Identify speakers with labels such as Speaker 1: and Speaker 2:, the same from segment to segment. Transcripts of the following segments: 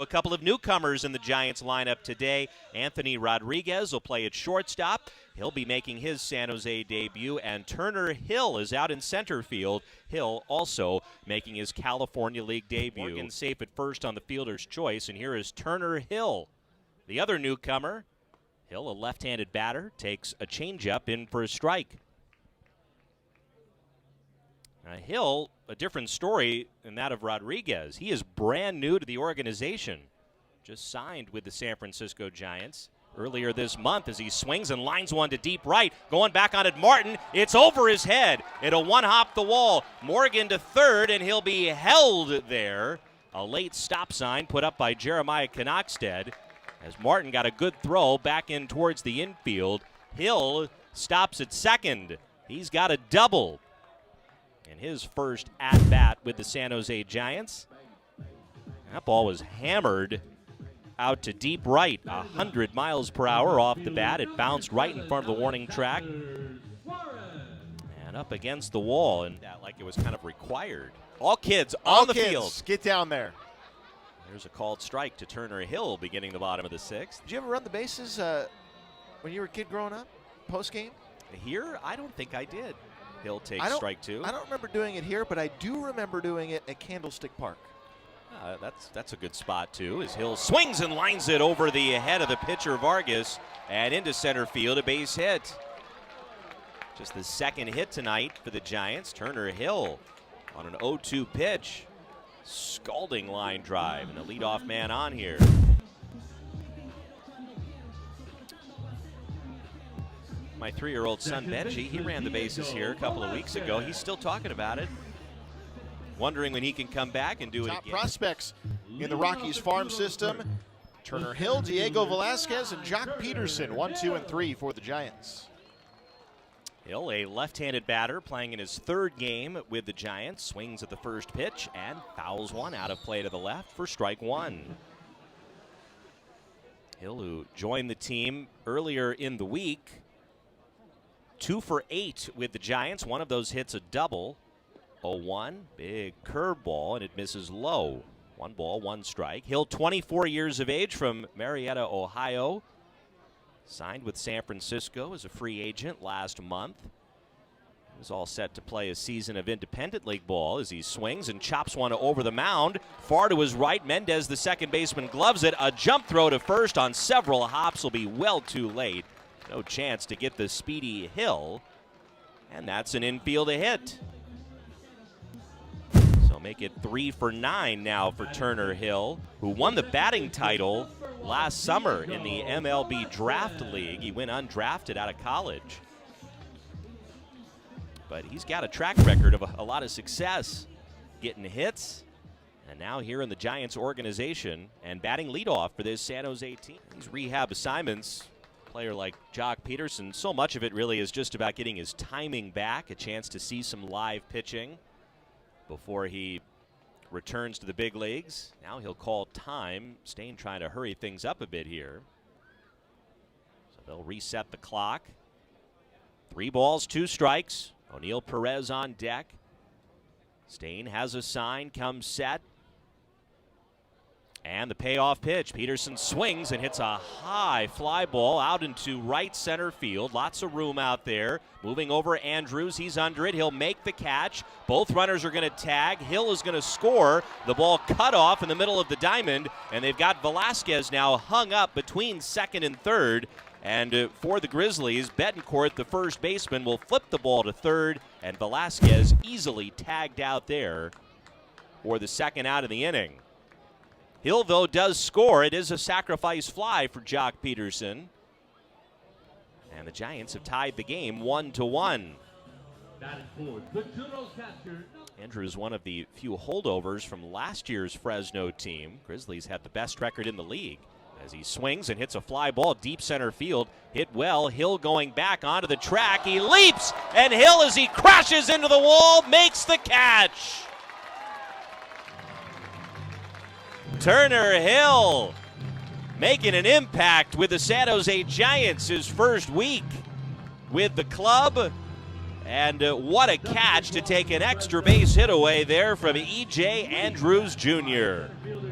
Speaker 1: A couple of newcomers in the Giants lineup today. Anthony Rodriguez will play at shortstop. He'll be making his San Jose debut, and Turner Hill is out in center field. Hill also making his California League debut. Morgan safe at first on the fielder's choice, and here is Turner Hill. The other newcomer, Hill, a left-handed batter, takes a changeup in for a strike. Hill, a different story than that of Rodriguez. He is brand new to the organization. Just signed with the San Francisco Giants earlier this month as he swings and lines one to deep right. Going back on it, Martin. It's over his head. It'll one-hop the wall. Morgan to third, and he'll be held there. A late stop sign put up by Jeremiah Knoxted as Martin got a good throw back in towards the infield. Hill stops at second. He's got a double in his first at-bat with the San Jose Giants. That ball was hammered out to deep right, 100 miles per hour off the bat. It bounced right in front of the warning track and up against the wall, and like it was kind of required. All kids on the field.
Speaker 2: Get down there.
Speaker 1: There's a called strike to Turner Hill beginning the bottom of the sixth.
Speaker 2: Did you ever run the bases when you were a kid growing up, post-game?
Speaker 1: Here, I don't think I did. Hill takes strike two.
Speaker 2: I don't remember doing it here, but I do remember doing it at Candlestick Park.
Speaker 1: That's a good spot, too, as Hill swings and lines it over the head of the pitcher, Vargas, and into center field, a base hit. Just the second hit tonight for the Giants. Turner Hill on an 0-2 pitch. Scalding line drive, and the leadoff man on here. My 3-year-old son, Benji, he ran the bases here a couple of weeks ago. He's still talking about it. Wondering when he can come back and do it again.
Speaker 2: Top prospects in the Rockies farm system. Turner Hill, Diego Velasquez, and Jock Peterson, 1, 2, and 3 for the Giants.
Speaker 1: Hill, a left-handed batter, playing in his third game with the Giants. Swings at the first pitch and fouls one out of play to the left for strike one. Hill, who joined the team earlier in the week, 2 for 8 with the Giants. One of those hits a double. 0-1, big curveball, and it misses low. 1 ball, 1 strike. Hill, 24 years of age, from Marietta, Ohio. Signed with San Francisco as a free agent last month. He was all set to play a season of independent league ball as he swings and chops one over the mound. Far to his right, Mendez, the second baseman, gloves it. A jump throw to first on several hops will be well too late. No chance to get the speedy Hill, and that's an infield hit. So make it 3 for 9 now for Turner Hill, who won the batting title last summer in the MLB Draft League. He went undrafted out of college. But he's got a track record of a lot of success, getting hits, and now here in the Giants organization and batting leadoff for this San Jose team. These rehab assignments, player like Jock Peterson, so much of it really is just about getting his timing back, a chance to see some live pitching before he returns to the big leagues. Now he'll call time. Stain trying to hurry things up a bit here. So they'll reset the clock. 3 balls, 2 strikes. O'Neill Perez on deck. Stain has a sign, comes set. And the payoff pitch. Peterson swings and hits a high fly ball out into right center field. Lots of room out there. Moving over Andrews. He's under it. He'll make the catch. Both runners are going to tag. Hill is going to score. The ball cut off in the middle of the diamond. And they've got Velasquez now hung up between second and third. And for the Grizzlies, Betancourt, the first baseman, will flip the ball to third. And Velasquez easily tagged out there for the second out of the inning. Hill, though, does score. It is a sacrifice fly for Jock Peterson. And the Giants have tied the game 1-1. Andrews, one of the few holdovers from last year's Fresno team. Grizzlies had the best record in the league. As he swings and hits a fly ball deep center field. Hit well. Hill going back onto the track. He leaps, and Hill, as he crashes into the wall, makes the catch. Turner Hill making an impact with the San Jose Giants his first week with the club. And what a catch to take an extra base hit away there from E.J. Andrews Jr.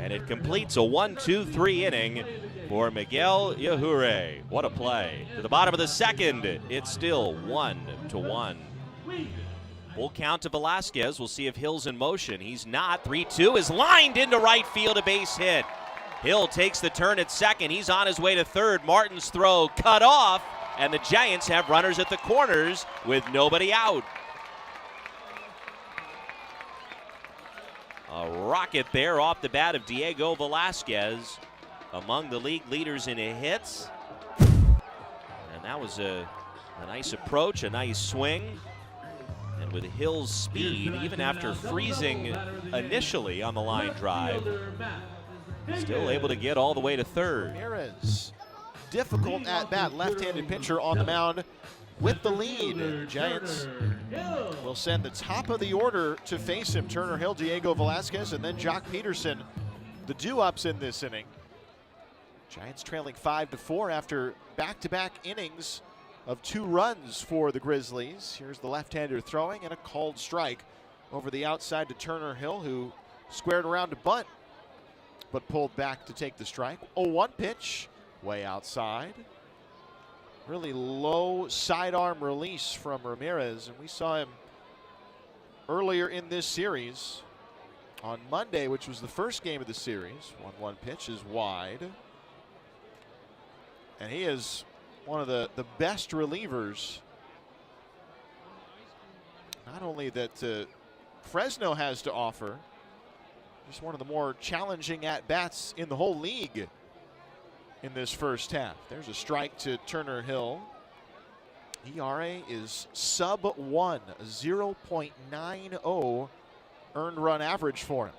Speaker 1: And it completes a 1-2-3 inning for Miguel Yajure. What a play. To the bottom of the second, it's still 1-1. Full count to Velasquez. We'll see if Hill's in motion. He's not. 3-2 is lined into right field, a base hit. Hill takes the turn at second. He's on his way to third. Martin's throw cut off, and the Giants have runners at the corners with nobody out. A rocket there off the bat of Diego Velasquez, among the league leaders in hits. And that was a nice approach, a nice swing. And with Hill's speed, even after freezing initially on the line drive, still able to get all the way to third.
Speaker 2: Ramirez, difficult at bat, left-handed pitcher on the mound with the lead. Giants will send the top of the order to face him. Turner Hill, Diego Velasquez, and then Joc Pederson, the do-ups in this inning. Giants trailing 5-4 after back-to-back innings of 2 runs for the Grizzlies. Here's the left-hander throwing, and a called strike over the outside to Turner Hill, who squared around to bunt, but pulled back to take the strike. 0-1 pitch, way outside. Really low sidearm release from Ramirez, and we saw him earlier in this series on Monday, which was the first game of the series. 1-1 pitch is wide. And he is one of the best relievers, not only that Fresno has to offer, just one of the more challenging at-bats in the whole league in this first half. There's a strike to Turner Hill. ERA is sub-1, 0.90 earned run average for him.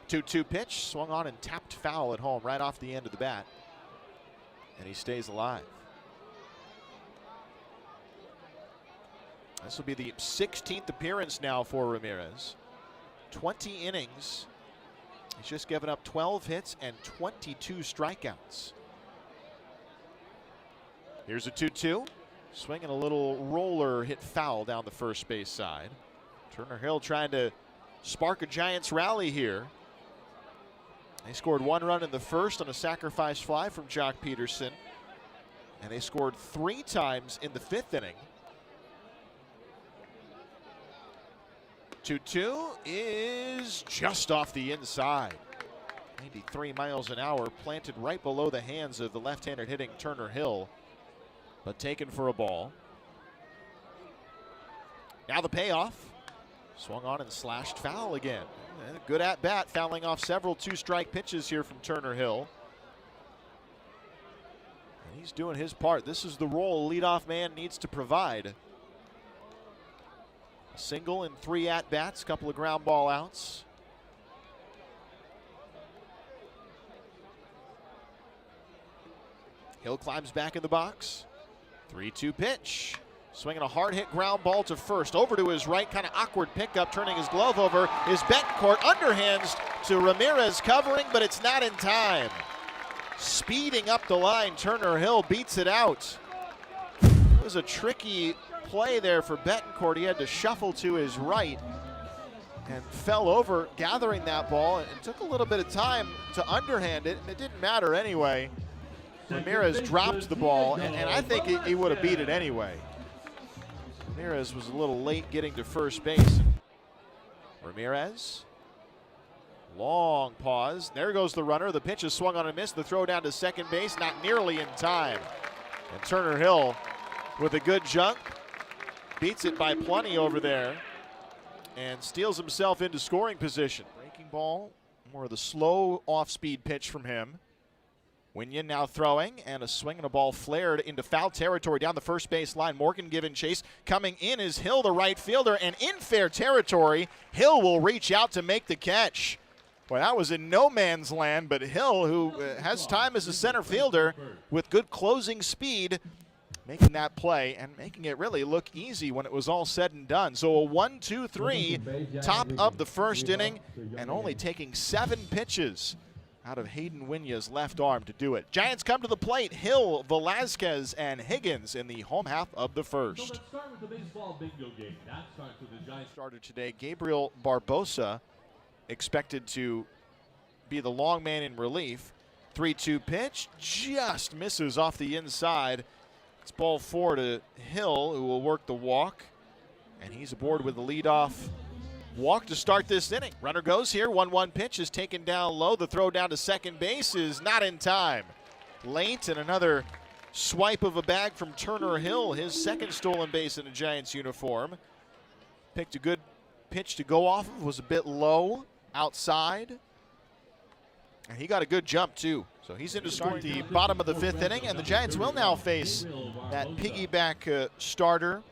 Speaker 2: 2-2 pitch, swung on and tapped foul at home right off the end of the bat. And he stays alive. This will be the 16th appearance now for Ramirez. 20 innings. He's just given up 12 hits and 22 strikeouts. Here's a 2-2. Swinging a little roller, hit foul down the first base side. Turner Hill trying to spark a Giants rally here. They scored 1 run in the first on a sacrifice fly from Joc Pederson. And they scored 3 times in the 5th inning. 2-2 is just off the inside. 93 miles an hour, planted right below the hands of the left-handed hitting Turner Hill, but taken for a ball. Now the payoff. Swung on and slashed foul again. And a good at-bat, fouling off several 2-strike pitches here from Turner Hill. And he's doing his part. This is the role a leadoff man needs to provide. Single in 3 at-bats, couple of ground ball outs. Hill climbs back in the box. 3-2 pitch. Swinging a hard hit ground ball to first. Over to his right, kind of awkward pickup, turning his glove over. Is Betancourt underhands to Ramirez covering, but it's not in time. Speeding up the line, Turner Hill beats it out. It was a tricky play there for Betancourt. He had to shuffle to his right and fell over gathering that ball, and it took a little bit of time to underhand it, and it didn't matter anyway. Ramirez dropped the ball, and I think he would have beat it anyway. Ramirez was a little late getting to first base. Ramirez, long pause. There goes the runner. The pitch is swung on and missed. The throw down to second base, not nearly in time. And Turner Hill with a good jump, beats it by plenty over there, and steals himself into scoring position. Breaking ball, more of the slow off-speed pitch from him. Winion now throwing, and a swing and a ball flared into foul territory down the first base line. Morgan giving chase. Coming in is Hill, the right fielder, and in fair territory, Hill will reach out to make the catch. Well, that was in no man's land, but Hill, who has time as a center fielder with good closing speed, making that play and making it really look easy when it was all said and done. So a 1-2-3, top of the first inning, and only taking 7 pitches out of Hayden Winya's left arm to do it. Giants come to the plate. Hill, Velasquez, and Higgins in the home half of the first.
Speaker 3: So let's start with the baseball bingo game. That starts with the Giants.
Speaker 2: Starter today, Gabriel Barbosa, expected to be the long man in relief. 3-2 pitch, just misses off the inside. It's ball 4 to Hill, who will work the walk. And he's aboard with the leadoff walk to start this inning. Runner goes here, 1-1 pitch is taken down low. The throw down to second base is not in time. Late, and another swipe of a bag from Turner Hill, his second stolen base in a Giants uniform. Picked a good pitch to go off of, was a bit low outside. And he got a good jump too. So he's in to start the bottom of the 5th inning, and the Giants will now face that piggyback starter.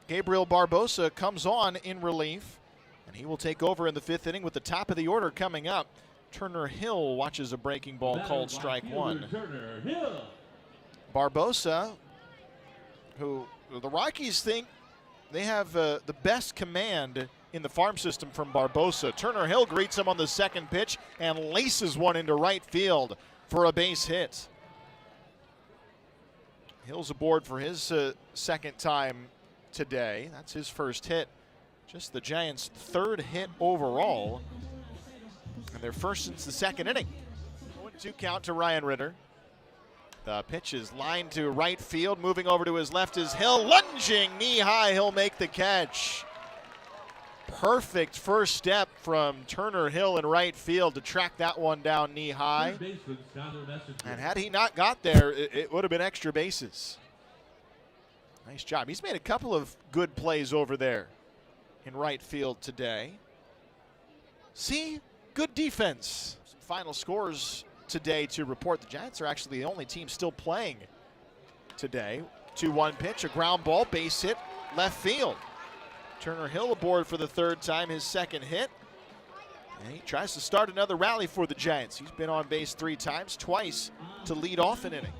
Speaker 2: Gabriel Barbosa comes on in relief, and he will take over in the 5th inning with the top of the order coming up. Turner Hill watches a breaking ball called strike 1. Barbosa, who the Rockies think they have the best command in the farm system from Barbosa. Turner Hill greets him on the second pitch and laces one into right field for a base hit. Hill's aboard for his second time today. That's his first hit. Just the Giants' 3rd hit overall, and their first since the 2nd inning. 0-2 count to Ryan Ritter. The pitch is lined to right field. Moving over to his left is Hill. Lunging knee high, he'll make the catch. Perfect first step from Turner Hill in right field to track that one down knee high. And had he not got there, it would have been extra bases. Nice job. He's made a couple of good plays over there in right field today. See, good defense. Some final scores today to report. The Giants are actually the only team still playing today. 2-1 pitch, a ground ball, base hit, left field. Turner Hill aboard for the 3rd time, his 2nd hit. And he tries to start another rally for the Giants. He's been on base 3 times, twice to lead off an inning.